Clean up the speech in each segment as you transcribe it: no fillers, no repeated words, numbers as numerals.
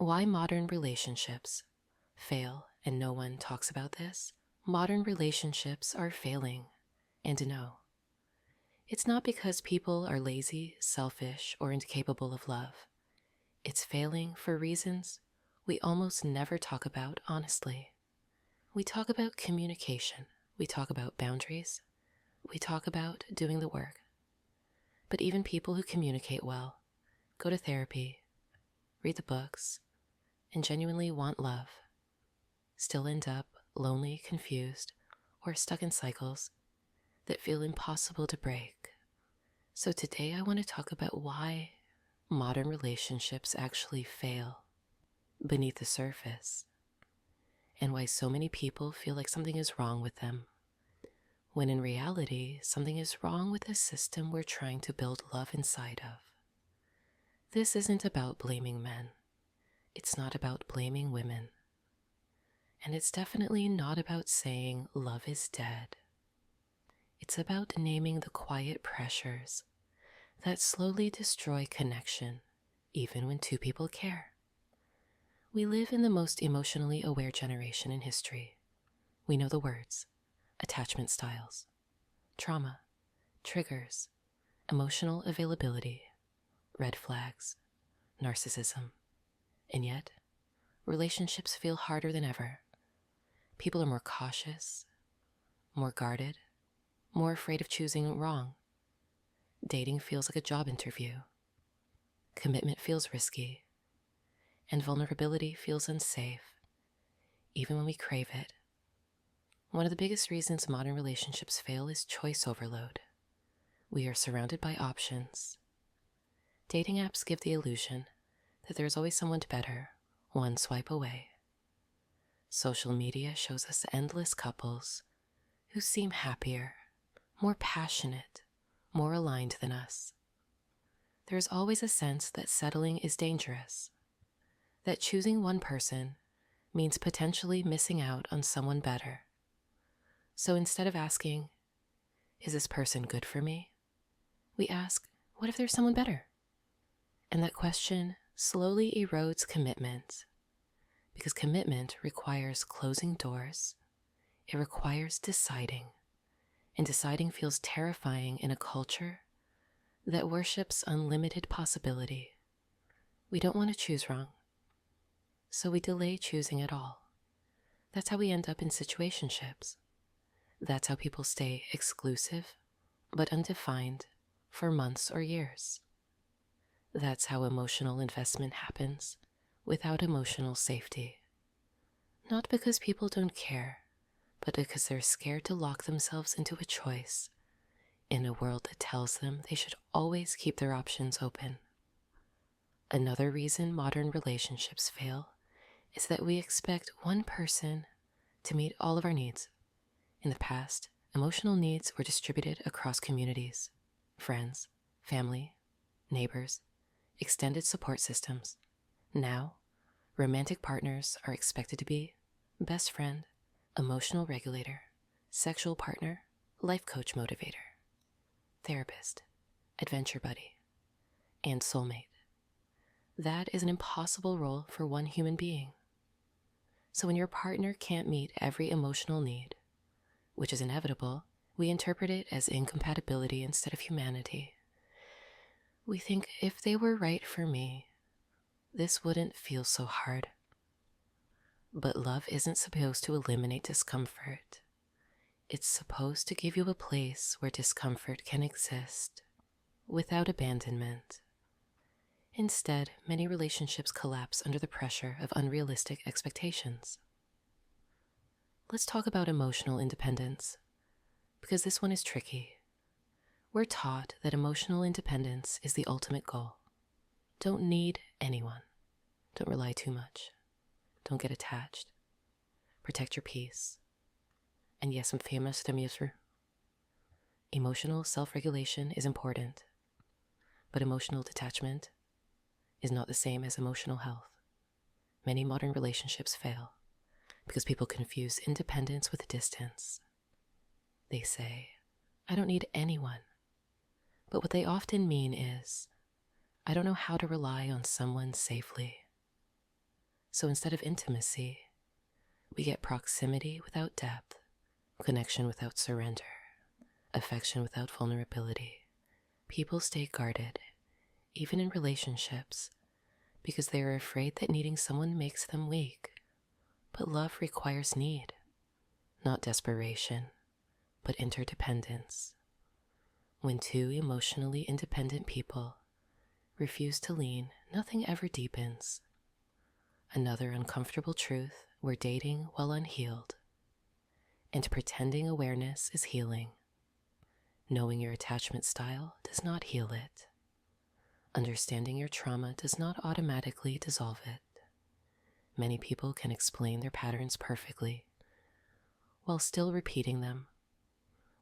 Why modern relationships fail and no one talks about this? Modern relationships are failing, and no. It's not because people are lazy, selfish, or incapable of love. It's failing for reasons we almost never talk about honestly. We talk about communication. We talk about boundaries. We talk about doing the work. But even people who communicate well, go to therapy, read the books, and genuinely want love, still end up lonely, confused, or stuck in cycles that feel impossible to break. So today I want to talk about why modern relationships actually fail beneath the surface, and why so many people feel like something is wrong with them, when in reality, something is wrong with the system we're trying to build love inside of. This isn't about blaming men. It's not about blaming women. And it's definitely not about saying love is dead. It's about naming the quiet pressures that slowly destroy connection, even when two people care. We live in the most emotionally aware generation in history. We know the words, attachment styles, trauma, triggers, emotional availability, red flags, narcissism. And yet, relationships feel harder than ever. People are more cautious, more guarded, more afraid of choosing wrong. Dating feels like a job interview. Commitment feels risky. And vulnerability feels unsafe, even when we crave it. One of the biggest reasons modern relationships fail is choice overload. We are surrounded by options. Dating apps give the illusion that there is always someone better, one swipe away. Social media shows us endless couples who seem happier, more passionate, more aligned than us. There is always a sense that settling is dangerous, that choosing one person means potentially missing out on someone better. So instead of asking, is this person good for me? We ask, what if there's someone better? And that question slowly erodes commitment, because commitment requires closing doors. It requires deciding, and deciding feels terrifying in a culture that worships unlimited possibility. We don't want to choose wrong, so we delay choosing at all. That's how we end up in situationships. That's how people stay exclusive but undefined for months or years. That's how emotional investment happens without emotional safety. Not because people don't care, but because they're scared to lock themselves into a choice in a world that tells them they should always keep their options open. Another reason modern relationships fail is that we expect one person to meet all of our needs. In the past, emotional needs were distributed across communities, friends, family, neighbors, extended support systems. Now, romantic partners are expected to be best friend, emotional regulator, sexual partner, life coach motivator, therapist, adventure buddy, and soulmate. That is an impossible role for one human being. So when your partner can't meet every emotional need, which is inevitable, we interpret it as incompatibility instead of humanity. We think if they were right for me, this wouldn't feel so hard. But love isn't supposed to eliminate discomfort. It's supposed to give you a place where discomfort can exist without abandonment. Instead, many relationships collapse under the pressure of unrealistic expectations. Let's talk about emotional independence, because this one is tricky. We're taught that emotional independence is the ultimate goal. Don't need anyone. Don't rely too much. Don't get attached. Protect your peace. And yes, I'm famous to music. Emotional self-regulation is important, but emotional detachment is not the same as emotional health. Many modern relationships fail because people confuse independence with distance. They say, I don't need anyone. But what they often mean is, I don't know how to rely on someone safely. So instead of intimacy, we get proximity without depth, connection without surrender, affection without vulnerability. People stay guarded, even in relationships, because they are afraid that needing someone makes them weak. But love requires need, not desperation, but interdependence. When two emotionally independent people refuse to lean, nothing ever deepens. Another uncomfortable truth: we're dating while unhealed, and pretending awareness is healing. Knowing your attachment style does not heal it. Understanding your trauma does not automatically dissolve it. Many people can explain their patterns perfectly, while still repeating them.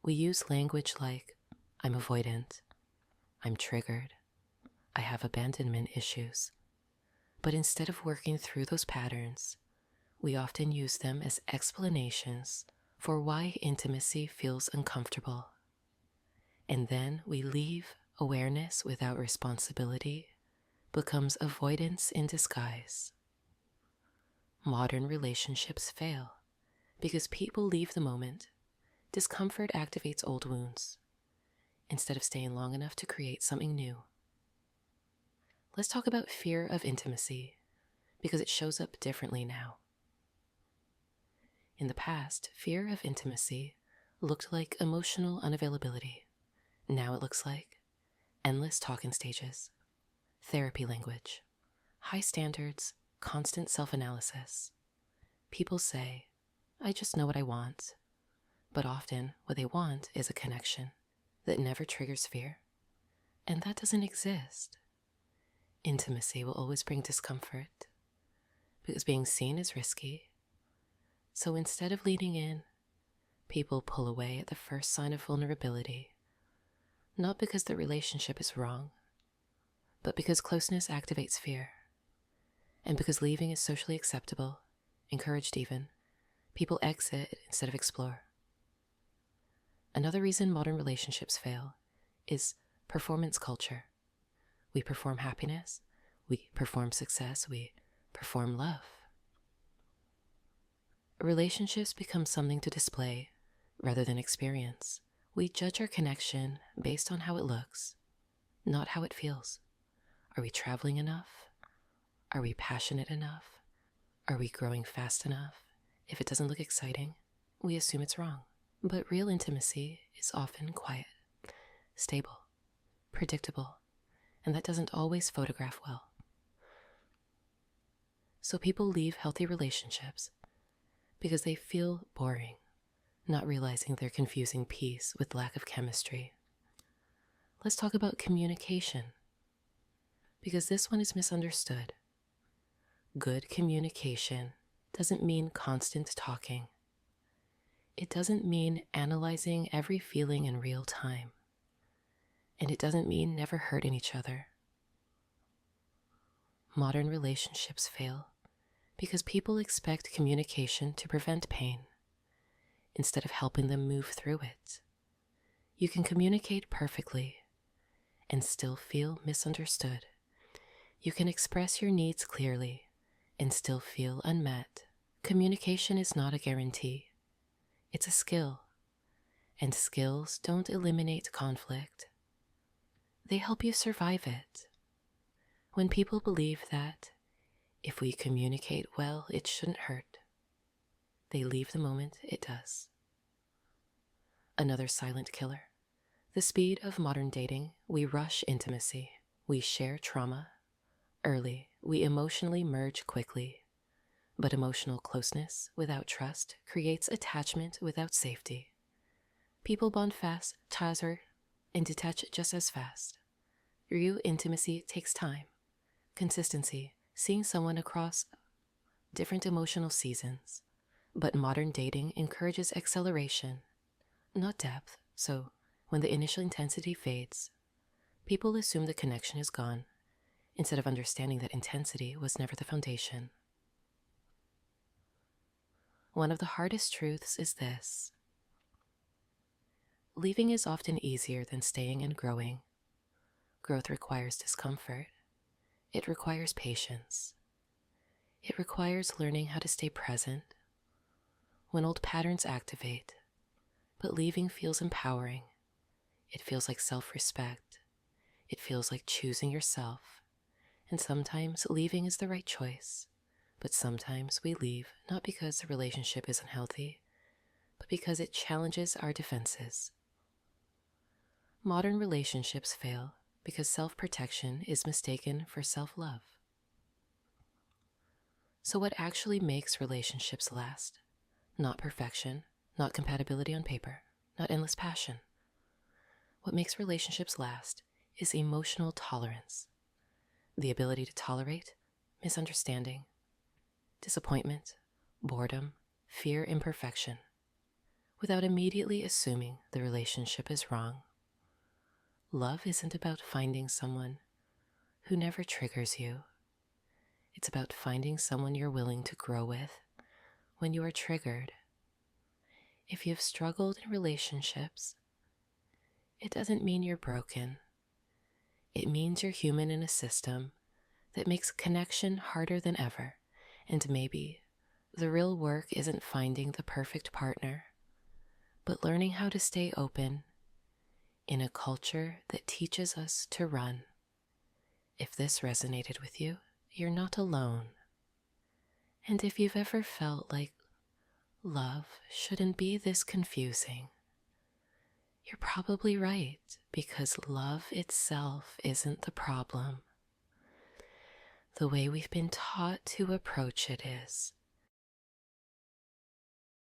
We use language like, I'm avoidant, I'm triggered, I have abandonment issues. But instead of working through those patterns, we often use them as explanations for why intimacy feels uncomfortable. And then we leave awareness without responsibility becomes avoidance in disguise. Modern relationships fail because people leave the moment. Discomfort activates old wounds instead of staying long enough to create something new. Let's talk about fear of intimacy, because it shows up differently now. In the past, fear of intimacy looked like emotional unavailability. Now it looks like endless talking stages, therapy language, high standards, constant self-analysis. People say, I just know what I want. But often what they want is a connection that never triggers fear. And that doesn't exist. Intimacy will always bring discomfort because being seen is risky. So instead of leaning in, people pull away at the first sign of vulnerability, not because the relationship is wrong, but because closeness activates fear. And because leaving is socially acceptable, encouraged even, people exit instead of explore. Another reason modern relationships fail is performance culture. We perform happiness, we perform success, we perform love. Relationships become something to display rather than experience. We judge our connection based on how it looks, not how it feels. Are we traveling enough? Are we passionate enough? Are we growing fast enough? If it doesn't look exciting, we assume it's wrong. But real intimacy is often quiet, stable, predictable, and that doesn't always photograph well. So people leave healthy relationships because they feel boring, not realizing they're confusing peace with lack of chemistry. Let's talk about communication, because this one is misunderstood. Good communication doesn't mean constant talking. It doesn't mean analyzing every feeling in real time. And it doesn't mean never hurting each other. Modern relationships fail because people expect communication to prevent pain instead of helping them move through it. You can communicate perfectly and still feel misunderstood. You can express your needs clearly and still feel unmet. Communication is not a guarantee. It's a skill, and skills don't eliminate conflict. They help you survive it. When people believe that if we communicate well, it shouldn't hurt, they leave the moment it does. Another silent killer. The speed of modern dating. We rush intimacy. We share trauma early. We emotionally merge quickly. But emotional closeness without trust creates attachment without safety. People bond fast, together, and detach just as fast. Real intimacy takes time, consistency, seeing someone across different emotional seasons. But modern dating encourages acceleration, not depth. So when the initial intensity fades, people assume the connection is gone, instead of understanding that intensity was never the foundation. One of the hardest truths is this: leaving is often easier than staying and growing. Growth requires discomfort. It requires patience. It requires learning how to stay present when old patterns activate, but leaving feels empowering. It feels like self-respect. It feels like choosing yourself. And sometimes leaving is the right choice, but sometimes we leave not because the relationship isn't healthy, but because it challenges our defenses. Modern relationships fail because self-protection is mistaken for self-love. So what actually makes relationships last? Not perfection, not compatibility on paper, not endless passion. What makes relationships last is emotional tolerance, the ability to tolerate misunderstanding, disappointment, boredom, fear, imperfection, without immediately assuming the relationship is wrong. Love isn't about finding someone who never triggers you. It's about finding someone you're willing to grow with when you are triggered. If you've struggled in relationships, it doesn't mean you're broken. It means you're human in a system that makes connection harder than ever, and maybe the real work isn't finding the perfect partner, but learning how to stay open in a culture that teaches us to run. If this resonated with you, you're not alone. And if you've ever felt like love shouldn't be this confusing, you're probably right, because love itself isn't the problem. The way we've been taught to approach it is.